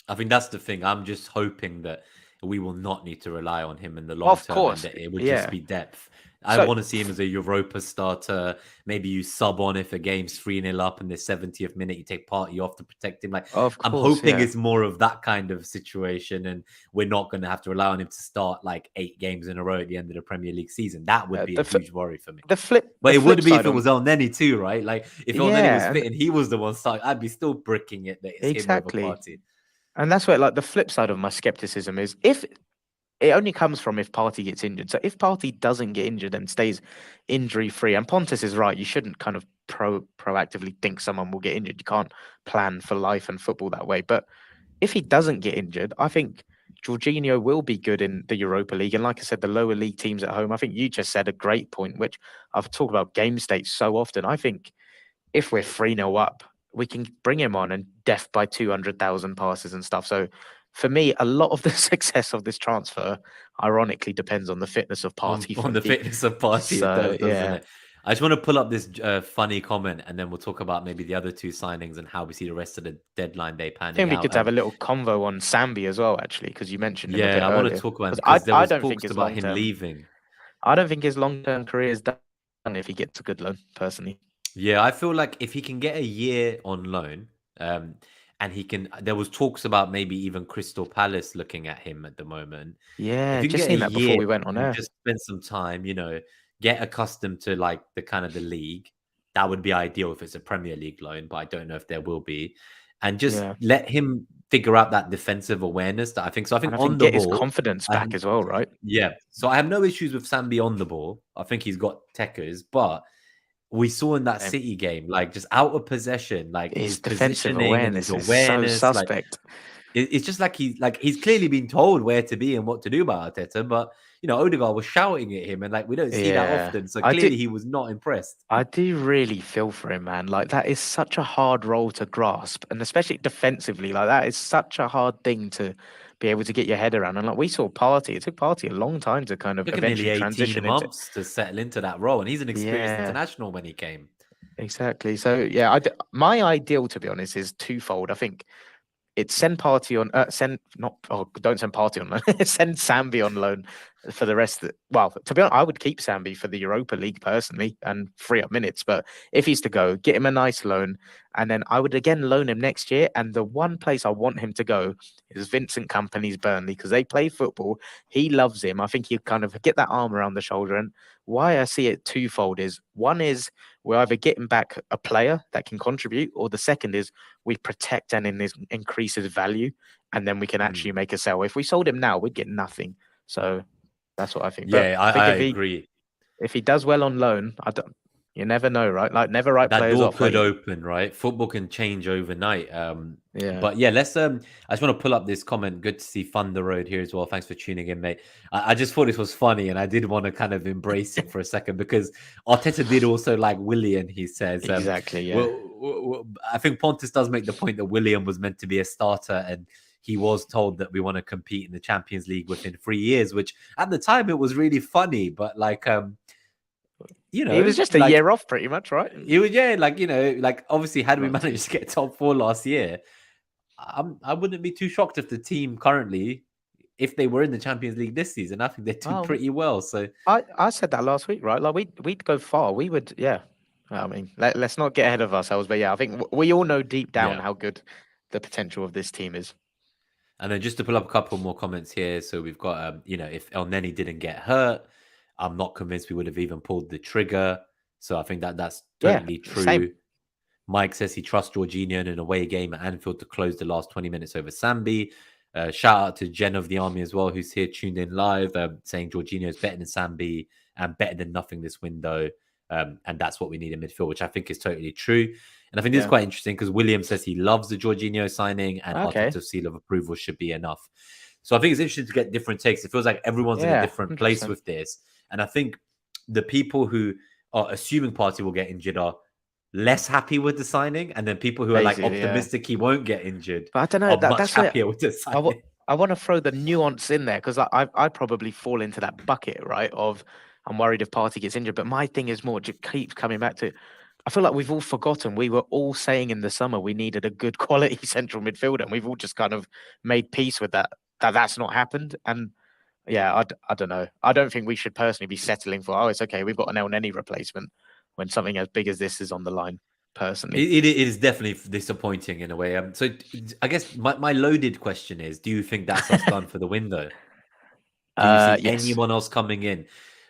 I think that's the thing. I'm just hoping that we will not need to rely on him in the long Of term and course. that it would just Yeah. be depth. I So want to see him as a Europa starter. Maybe you sub on if a game's 3-0 up in the 70th minute, you take Partey off to protect him. Like, of I'm course, hoping yeah. it's more of that kind of situation, and we're not going to have to rely on him to start like 8 games in a row at the end of the Premier League season. That would be a huge worry for me. The flip But it would be if side it on was El Neni too, right? Like, if El Neni was yeah, fit and he was the one starting, I'd be still bricking it that it's him over exactly. Partey. And that's where like the flip side of my skepticism is if it only comes from if Partey gets injured. So if Partey doesn't get injured and stays injury free, and Pontus is right, you shouldn't kind of proactively think someone will get injured. You can't plan for life and football that way. But if he doesn't get injured, I think Jorginho will be good in the Europa League. And like I said, the lower league teams at home, I think you just said a great point, which I've talked about game states so often. I think if we're 3-0 up, we can bring him on and def by 200,000 passes and stuff. So for me, a lot of the success of this transfer, ironically, depends on the fitness of Partey. On the fitness of Partey, it does, doesn't it? I just want to pull up this funny comment, and then we'll talk about maybe the other 2 signings and how we see the rest of the deadline day panning out. I think we could have a little convo on Sambi as well, actually, because you mentioned him a bit I earlier. want to talk about him because there was talks about him leaving. I don't think his long-term career is done if he gets a good loan, personally. Yeah, I feel like if he can get a year on loan, and he can, there was talks about maybe even Crystal Palace looking at him at the moment. Yeah, if you just get seen that before we went on air. Just spend some time, get accustomed to like the kind of the league. That would be ideal if it's a Premier League loan, but I don't know if there will be. And just let him figure out that defensive awareness that I think. So I think on the ball, his confidence back as well, right? Yeah. So I have no issues with Sambi on the ball. I think he's got techers, but we saw in that City game, like just out of possession, like his defensive awareness is so suspect. It's just like he's clearly been told where to be and what to do by Arteta, but Odegaard was shouting at him, and like we don't see that often. So clearly he was not impressed. I do really feel for him, man. Like that is such a hard role to grasp, and especially defensively, like that is such a hard thing to be able to get your head around. And like we saw Partey, it took Partey a long time to kind of eventually transition months to settle into that role, and he's an experienced international when he came. Exactly. So yeah, my ideal, to be honest, is twofold. I think it's send Partey on, don't send Partey on loan. Send Sambi on loan for the rest of the, well, to be honest, I would keep Sambi for the Europa League personally and free up minutes. But if he's to go, get him a nice loan. And then I would again loan him next year. And the one place I want him to go is Vincent Kompany's Burnley, because they play football. He loves him. I think he'll kind of get that arm around the shoulder. And why I see it twofold is, one is we're either getting back a player that can contribute, or the second is we protect and increase his value, and then we can actually make a sell. If we sold him now, we'd get nothing. So that's what I think. Yeah, I agree. If he does well on loan, you never know, right? Like never write that players door off. Could open, right? Football can change overnight. But yeah, let's. I just want to pull up this comment. Good to see Thunder Road here as well. Thanks for tuning in, mate. I just thought this was funny, and I did want to kind of embrace it for a second because Arteta did also like Willian. He says exactly. Yeah. I think Pontus does make the point that Willian was meant to be a starter, and he was told that we want to compete in the Champions League within 3 years. Which at the time it was really funny, but like. He was just a year off pretty much, right? He was, obviously had we managed to get top 4 last year, I wouldn't be too shocked if the team currently, if they were in the Champions League this season, I think they do pretty well. So I said that last week, right? Like we'd go far. We would, yeah. I mean, let's not get ahead of ourselves, but yeah, I think we all know deep down how good the potential of this team is. And then just to pull up a couple more comments here. So we've got, if El Neni didn't get hurt, I'm not convinced we would have even pulled the trigger. So I think that's totally true. Same. Mike says he trusts Jorginho in an away game at Anfield to close the last 20 minutes over Sambi. Shout out to Jen of the Army as well, who's here tuned in live, saying Jorginho is better than Sambi and better than nothing this window. And that's what we need in midfield, which I think is totally true. And I think this is quite interesting because William says he loves the Jorginho signing and Arteta's seal of approval should be enough. So I think it's interesting to get different takes. It feels like everyone's in a different place with this. And I think the people who are assuming Partey will get injured are less happy with the signing. And then people who are like optimistic he won't get injured but I don't know, are much happier with the signing. I want to throw the nuance in there because I probably fall into that bucket, right? Of I'm worried if Partey gets injured, but my thing is more just keeps coming back to. I feel like we've all forgotten. We were all saying in the summer we needed a good quality central midfielder, and we've all just kind of made peace with that. That's not happened, and yeah, I don't know. I don't think we should personally be settling for, oh, it's okay, we've got an El Neni replacement when something as big as this is on the line, personally. It is definitely disappointing in a way. So I guess my loaded question is: do you think that's us done for the window? Do you see Yes. anyone else coming in?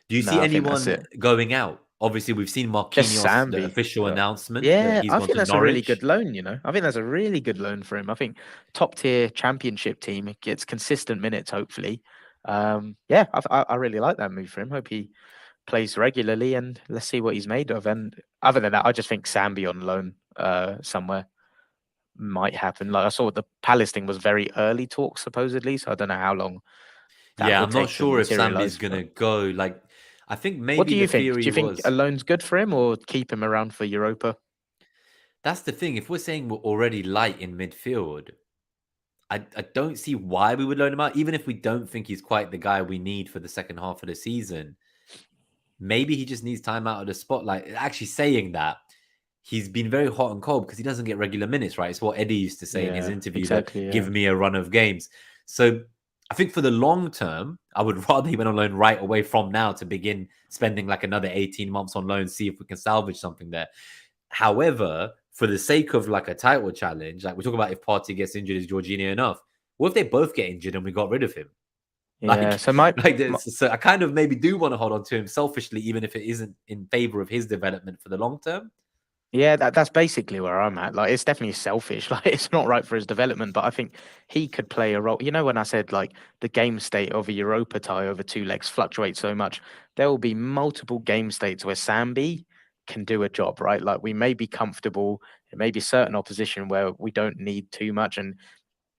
Do you see No, I think that's anyone it. going out? Obviously, we've seen Just Marquinhos, the Sambi. official But announcement that yeah, he's I gone think to that's a really good Norwich. loan, you know. I think that's a really good loan for him. I think top tier championship team gets consistent minutes, hopefully. Yeah, I really like that move for him. Hope he plays regularly and let's see what he's made of. And other than that, I just think Sambi on loan somewhere might happen. Like I saw the Palace thing was very early talk supposedly, so I don't know how long that Yeah, will I'm not take to sure if Sambi's materialize. But gonna go. Like, I think what maybe do the you think? Do theory you think a was loan's good for him or keep him around for Europa? that's the thing. If we're saying we're already light in midfield, I don't see why we would loan him out, even if we don't think he's quite the guy we need for the second half of the season. Maybe he just needs time out of the spotlight. Actually, saying that, he's been very hot and cold because he doesn't get regular minutes, right? It's what Eddie used to say in his Yeah, interview that exactly. give Yeah. me a run of games. So I think for the long term, I would rather he went on loan right away from now to begin spending like another 18 months on loan, see if we can salvage something there. However, for the sake of like a title challenge, like we talk about if Partey gets injured, is Jorginho enough? What if they both get injured and we got rid of him? Yeah. Like, So my, like my this. So I kind of maybe do want to hold on to him selfishly, even if it isn't in favor of his development for the long term. yeah, that's basically where I'm at. Like, it's definitely selfish. Like, it's not right for his development, but I think he could play a role. You know, when I said like the game state of a Europa tie over two legs fluctuates so much, there will be multiple game states where Sambi can do a job, right? Like, we may be comfortable. It may be certain opposition where we don't need too much, and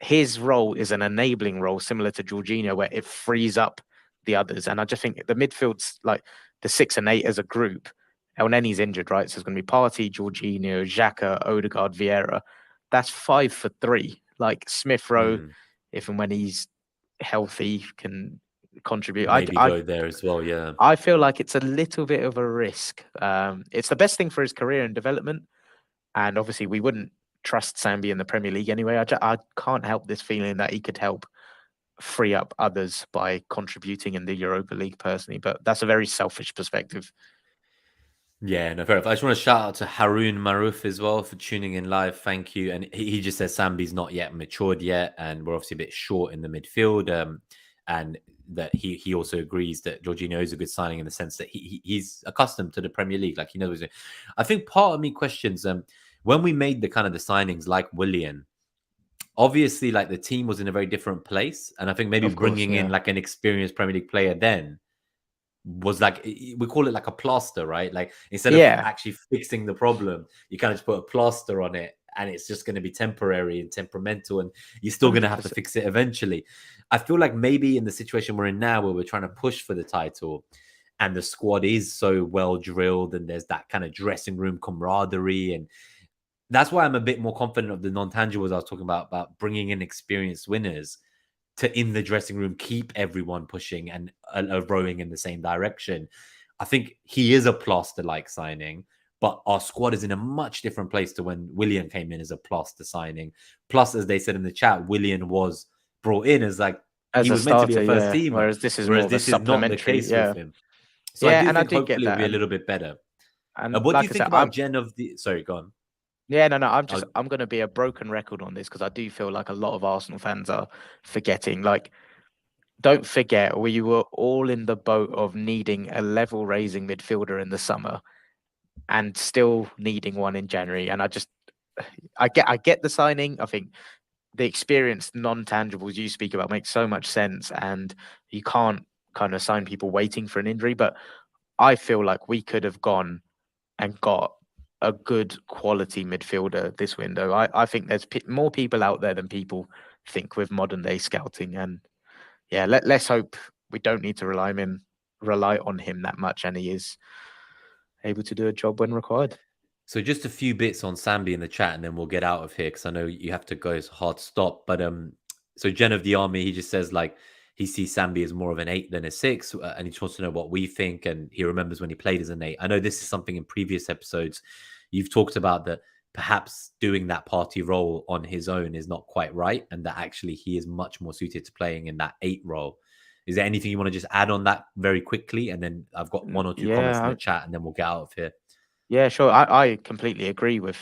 his role is an enabling role, similar to Jorginho, where it frees up the others. And I just think the midfield's like the 6 and 8 as a group. El Neni's injured, right? So it's going to be Partey, Jorginho, Xhaka, Odegaard, Vieira. That's 5 for 3. Like Smith Rowe, Mm, if and when he's healthy, can contribute. maybe go there as well. Yeah. I feel like it's a little bit of a risk. It's the best thing for his career and development, and obviously, we wouldn't trust Sambi in the Premier League anyway. I can't help this feeling that he could help free up others by contributing in the Europa League personally. But that's a very selfish perspective. Yeah, no, fair enough. I just want to shout out to Haroon Maruf as well for tuning in live. Thank you. And he just says Sambi's not yet matured yet, and we're obviously a bit short in the midfield. And that he also agrees that Jorginho is a good signing in the sense that he's accustomed to the Premier League, like he knows it. I think part of me questions when we made the kind of the signings like Willian. Obviously, like the team was in a very different place, and I think maybe Of course, bringing in yeah. like an experienced Premier League player then was like we call it like a plaster, right? Like instead of Yeah, actually fixing the problem, you kind of just put a plaster on it and it's just going to be temporary and temperamental and you're still going to have to 100%. fix it eventually. I feel like maybe in the situation we're in now where we're trying to push for the title and the squad is so well drilled and there's that kind of dressing room camaraderie, and that's why I'm a bit more confident of the non-tangibles I was talking about bringing in experienced winners to in the dressing room keep everyone pushing and rowing in the same direction. I think he is a plaster like signing, but our squad is in a much different place to when Willian came in as a plaster signing. Plus, as they said in the chat, Willian was brought in as like As he a was meant to be a starter, first yeah. teamer, Whereas this is more whereas of a this is not the supplementary, case with yeah. him. So I Yeah, do and I think do get hopefully it'll that. be a little bit better. And What do like you I said, think about Gen of the? Sorry, go on. yeah, no, I'll, I'm going to be a broken record on this because I do feel like a lot of Arsenal fans are forgetting. Like, don't forget, we were all in the boat of needing a level raising midfielder in the summer and still needing one in January. And I get the signing. I think the experienced non-tangibles you speak about make so much sense, and you can't kind of sign people waiting for an injury. But I feel like we could have gone and got a good quality midfielder this window. I think there's more people out there than people think with modern day scouting, and yeah, let's hope we don't need to rely on him that much, and he is able to do a job when required. So just a few bits on Sambi in the chat, and then we'll get out of here because I know you have to go. It's a hard stop. But So Gen of the Army, he just says like he sees Sambi as more of an 8 than a 6, and he just wants to know what we think. And he remembers when he played as an 8. I know this is something in previous episodes you've talked about, that perhaps doing that party role on his own is not quite right, and that actually he is much more suited to playing in that 8 role. Is there anything you want to just add on that very quickly? And then I've got one or two comments in the chat, and then we'll get out of here. Yeah, sure. I completely agree with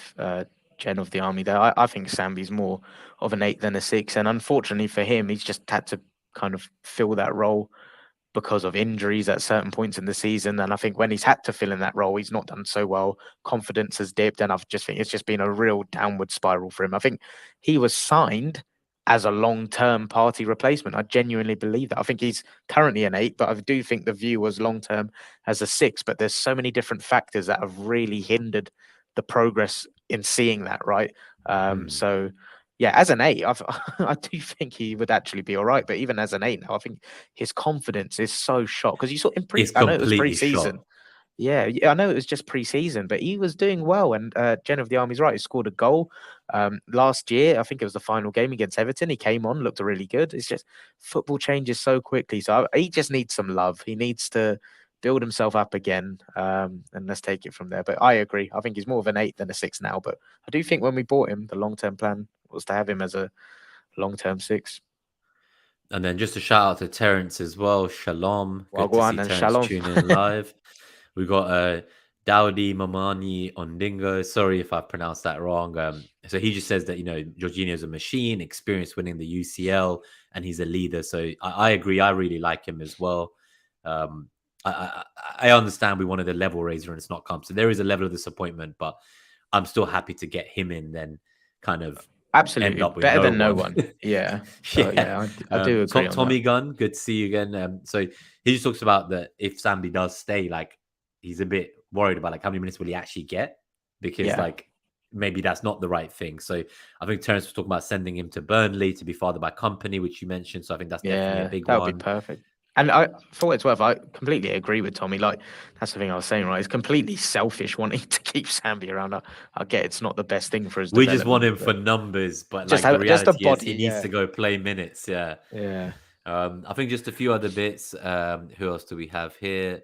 Gen of the Army there. I think Sambi's more of an 8 than a 6. And unfortunately for him, he's just had to kind of fill that role because of injuries at certain points in the season. And I think when he's had to fill in that role, he's not done so well. Confidence has dipped. And I just think it's just been a real downward spiral for him. I think he was signed as a long-term party replacement. I genuinely believe that. I think he's currently an 8, but I do think the view was long-term as a 6. But there's so many different factors that have really hindered the progress in seeing that, right? So, yeah, as an 8, I do think he would actually be all right. But even as an 8 now, I think his confidence is so shot, because you saw in I know it was pre-season. Yeah, I know it was just pre-season, but he was doing well. And Gen of the Army's right. He scored a goal last year. I think it was the final game against Everton. He came on, looked really good. It's just football changes so quickly. So he just needs some love. He needs to build himself up again, and let's take it from there. But I agree. I think he's more of an 8 than a 6 now. But I do think when we bought him, the long-term plan was to have him as a long-term 6. And then just a shout out to Terence as well. Shalom. Well, Good to see Terence shalom. tune in live. We got Dowdy Mamani Ondingo. Sorry if I pronounced that wrong. So he just says that, Jorginho's a machine, experienced winning the UCL, and he's a leader. So I agree. I really like him as well. I understand we wanted a level raiser and it's not come. So there is a level of disappointment, but I'm still happy to get him in then kind of absolutely end up with better no than no one. one. Yeah. So, I do agree. Tommy Gunn, good to see you again. So he just talks about that if Sambi does stay, like he's a bit worried about like how many minutes will he actually get, because like maybe that's not the right thing. So I think Terence was talking about sending him to Burnley to be fathered by company, which you mentioned. So I think that's definitely a big one. That would be perfect. And for what it's worth, I completely agree with Tommy. Like, that's the thing I was saying, right? It's completely selfish wanting to keep Sambi around. I get it's not the best thing for his development. We just want him for numbers, but just like the reality just a body, is he needs to go play minutes. Yeah. I think just a few other bits. Who else do we have here?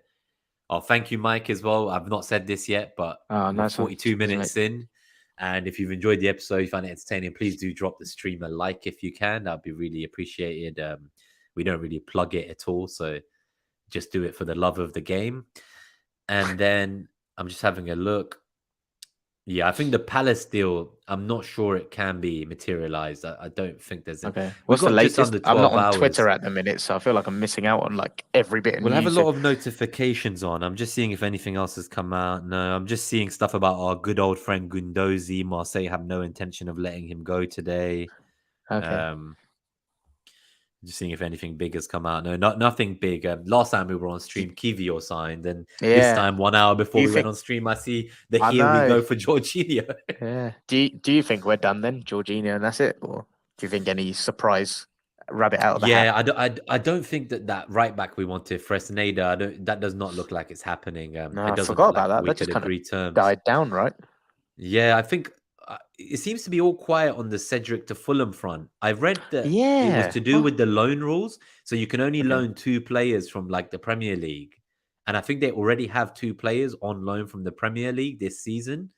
Oh, thank you, Mike, as well. I've not said this yet, but we're 42 minutes in. And if you've enjoyed the episode, you find it entertaining, please do drop the stream a like if you can. That'd be really appreciated. We don't really plug it at all, so just do it for the love of the game. And then I'm just having a look. Yeah, I think the Palace deal, I'm not sure it can be materialized. I don't think there's... Okay. What's the latest? I'm not on Twitter at the minute, so I feel like I'm missing out on like every bit of news. We'll have a lot of notifications on. I'm just seeing if anything else has come out. No, I'm just seeing stuff about our good old friend Gundozi. Marseille have no intention of letting him go today. Okay. Just seeing if anything big has come out. No, nothing big. Last time we were on stream, Kivio signed, and this time 1 hour before we went on stream, I see the here we go for Jorginho. Yeah. Do you think we're done then, Jorginho, and that's it, or do you think any surprise rabbit out of the hat? I don't think that right back we wanted, Fresneda. That does not look like it's happening. No, I forgot about that. That just kind of died down, right? Yeah, I think it seems to be all quiet on the Cedric to Fulham front. I read that it was to do with the loan rules. So you can only loan 2 players from like the Premier League. And I think they already have 2 players on loan from the Premier League this season.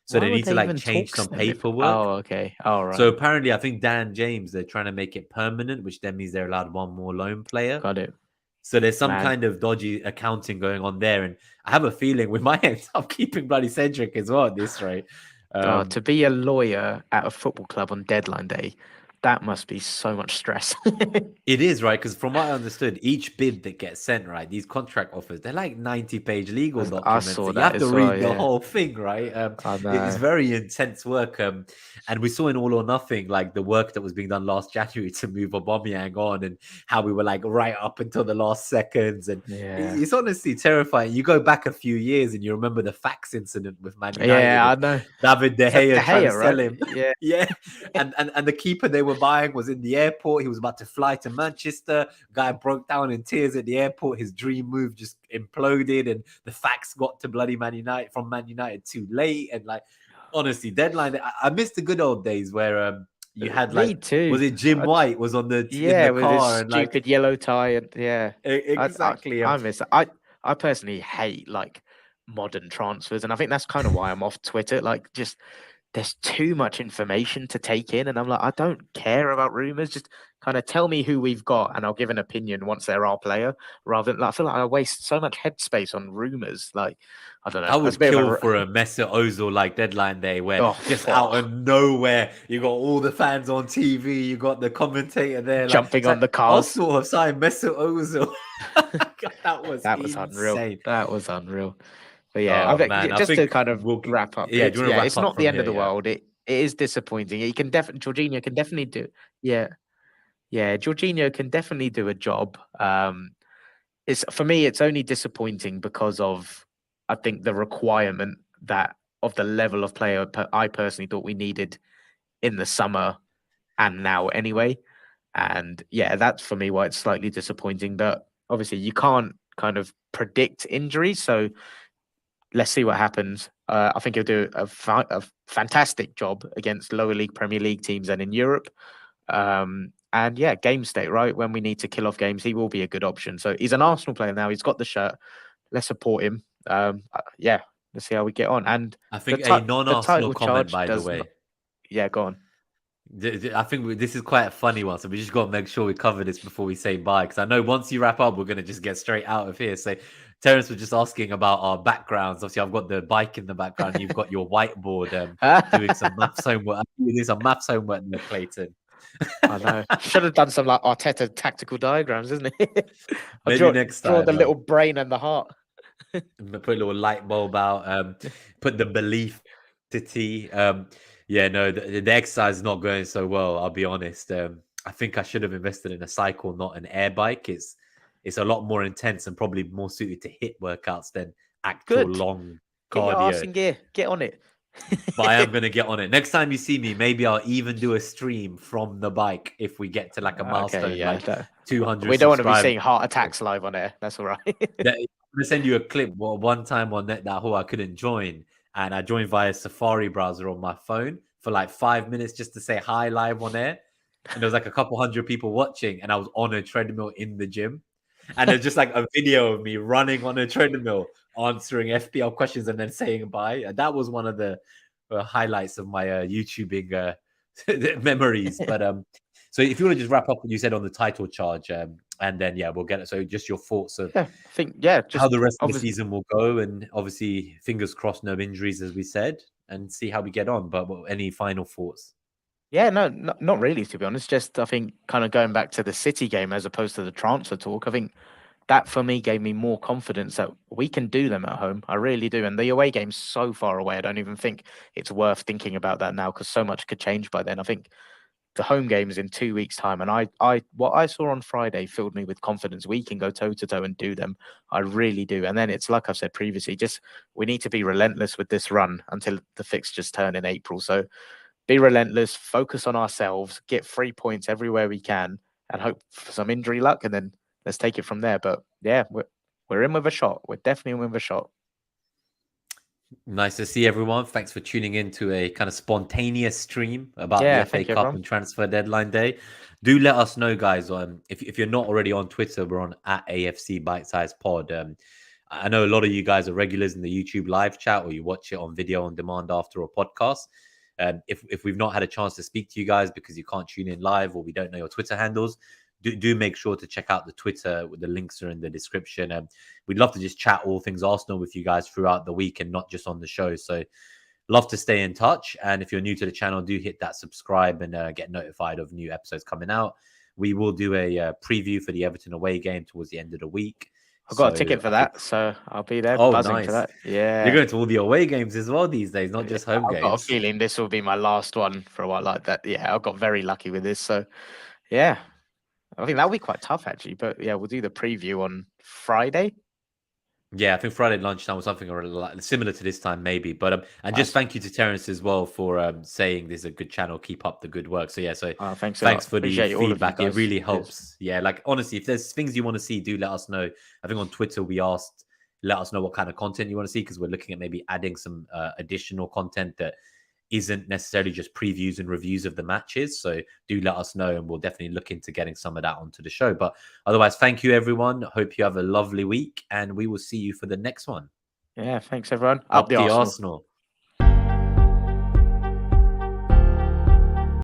So they need to like change some paperwork. Oh, okay. All right. So apparently, I think Dan James, they're trying to make it permanent, which then means they're allowed 1 more loan player. Got it. So there's some kind of dodgy accounting going on there. And I have a feeling we might end up keeping bloody Cedric as well at this rate. To be a lawyer at a football club on deadline day, that must be so much stress. It is, right? Because from what I understood, each bid that gets sent, right, these contract offers, they're like 90-page legal documents. I saw you that have to read the whole thing, right? It's very intense work. And we saw in All or Nothing, like the work that was being done last January to move Aubameyang on, and how we were like right up until the last seconds. And it's honestly terrifying. You go back a few years and you remember the fax incident with Man United. Yeah, I know. David De Gea trying to sell him. Yeah. And the keeper they were buying was in the airport. He was about to fly to Manchester. Guy broke down in tears at the airport. His dream move just imploded, and the fax got to bloody Man United too late. And like, honestly, deadline. I miss the good old days where You had Me like, too. was it Jim White was on in Yeah, the with his car and like stupid yellow tie and yeah, exactly. I miss that. I personally hate like modern transfers, and I think that's kind of why I'm off Twitter. Like, just there's too much information to take in, and I'm like, I don't care about rumors. Just kind of tell me who we've got, and I'll give an opinion once they're our player. Rather than, like, I feel like I waste so much headspace on rumors. Like, I don't I know. That's a would bit of kill a for a Mesut Ozil like deadline day where oh, just out of nowhere you got all the fans on TV, you got the commentator there like jumping it's on like the cars. Arsenal have signed Mesut Ozil. God, that was That was unreal. insane. That was unreal. But yeah, I Oh think man, I just to think kind of wrap up, yeah. Do it's you want to wrap it's up not the from end of here? the Yeah. world. It is disappointing. He can definitely Jorginho can definitely do yeah. Yeah, Jorginho can definitely do a job. It's for me, it's only disappointing because of I think the requirement that of the level of player I personally thought we needed in the summer and now anyway. And yeah, that's for me why it's slightly disappointing. But obviously, you can't kind of predict injuries, so let's see what happens. I think he'll do a fantastic job against lower league Premier League teams and in Europe. And yeah, game state, right? When we need to kill off games, he will be a good option. So he's an Arsenal player now. He's got the shirt. Let's support him. Yeah, let's see how we get on. And I think a the non-Arsenal title comment, charge by the does not. way. Yeah, go on. I think this is quite a funny one, so we just got to make sure we cover this before we say bye. Because I know once you wrap up, we're gonna just get straight out of here. So, Terence was just asking about our backgrounds. Obviously, I've got the bike in the background. You've got your whiteboard, doing some maths homework. I'm doing some maths homework there, Clayton. I know. Should have done some like Arteta tactical diagrams, isn't it? I Maybe next draw the time. little brain and the heart. Put a little light bulb out. Put the belief to tea. Yeah, no, the exercise is not going so well. I'll be honest. I think I should have invested in a cycle, not an air bike. It's a lot more intense and probably more suited to HIIT workouts than actual Good. long Get your arse cardio. in gear. Get on it. But I am going to get on it. Next time you see me, maybe I'll even do a stream from the bike if we get to like a milestone, Okay, yeah. like 200 We don't want to be subscribers. seeing heart attacks live on air. That's all right. I'm going to send you a clip. Well, one time on that hole, I couldn't join. And I joined via Safari browser on my phone for like 5 minutes just to say hi live on air. And there was like a couple hundred people watching. And I was on a treadmill in the gym. And there's just like a video of me running on a treadmill, answering FPL questions and then saying bye. And that was one of the highlights of my YouTubing memories. But so if you want to just wrap up what you said on the title charge, and then yeah, we'll get it. So just your thoughts of I think just how the rest of the season will go, and obviously fingers crossed, no injuries, as we said, and see how we get on. But any final thoughts? Yeah, no, not really, to be honest. Just I think kind of going back to the City game as opposed to the transfer talk. I think that for me gave me more confidence that we can do them at home. I really do. And the away game's so far away. I don't even think it's worth thinking about that now because so much could change by then. I think the home game is in 2 weeks' time, and what I saw on Friday filled me with confidence. We can go toe to toe and do them. I really do. And then it's like I've said previously, just we need to be relentless with this run until the fixtures turn in April. So be relentless, focus on ourselves, get 3 points everywhere we can, and hope for some injury luck, and then let's take it from there. But yeah, we're in with a shot. We're definitely in with a shot. Nice to see everyone. Thanks for tuning in to a kind of spontaneous stream about the FA Cup everyone. and transfer deadline day. Do let us know, guys. If you're not already on Twitter, we're on at AFC BiteSize Pod. I know a lot of you guys are regulars in the YouTube live chat, or you watch it on video on demand after a podcast. If we've not had a chance to speak to you guys because you can't tune in live or we don't know your Twitter handles, do make sure to check out the Twitter. The links are in the description. We'd love to just chat all things Arsenal with you guys throughout the week and not just on the show. So love to stay in touch. And if you're new to the channel, do hit that subscribe and get notified of new episodes coming out. We will do a preview for the Everton away game towards the end of the week. I've got a ticket for that, so I'll be there buzzing for that. Yeah. You're going to all the away games as well these days, not just home games. I've got a feeling this will be my last one for a while like that. Yeah, I got very lucky with this. So, yeah, I think that'll be quite tough, actually. But yeah, we'll do the preview on Friday. Yeah, I think Friday lunchtime was something similar to this time, maybe. But and just thank you to Terence as well for saying this is a good channel. Keep up the good work. So yeah, so thanks for the feedback. It really helps. Yeah, like honestly, if there's things you want to see, do let us know. I think on Twitter we asked, let us know what kind of content you want to see because we're looking at maybe adding some additional content that isn't necessarily just previews and reviews of the matches. So do let us know, and we'll definitely look into getting some of that onto the show. But otherwise, thank you, everyone. Hope you have a lovely week, and we will see you for the next one. Yeah, thanks, everyone. Up the Arsenal.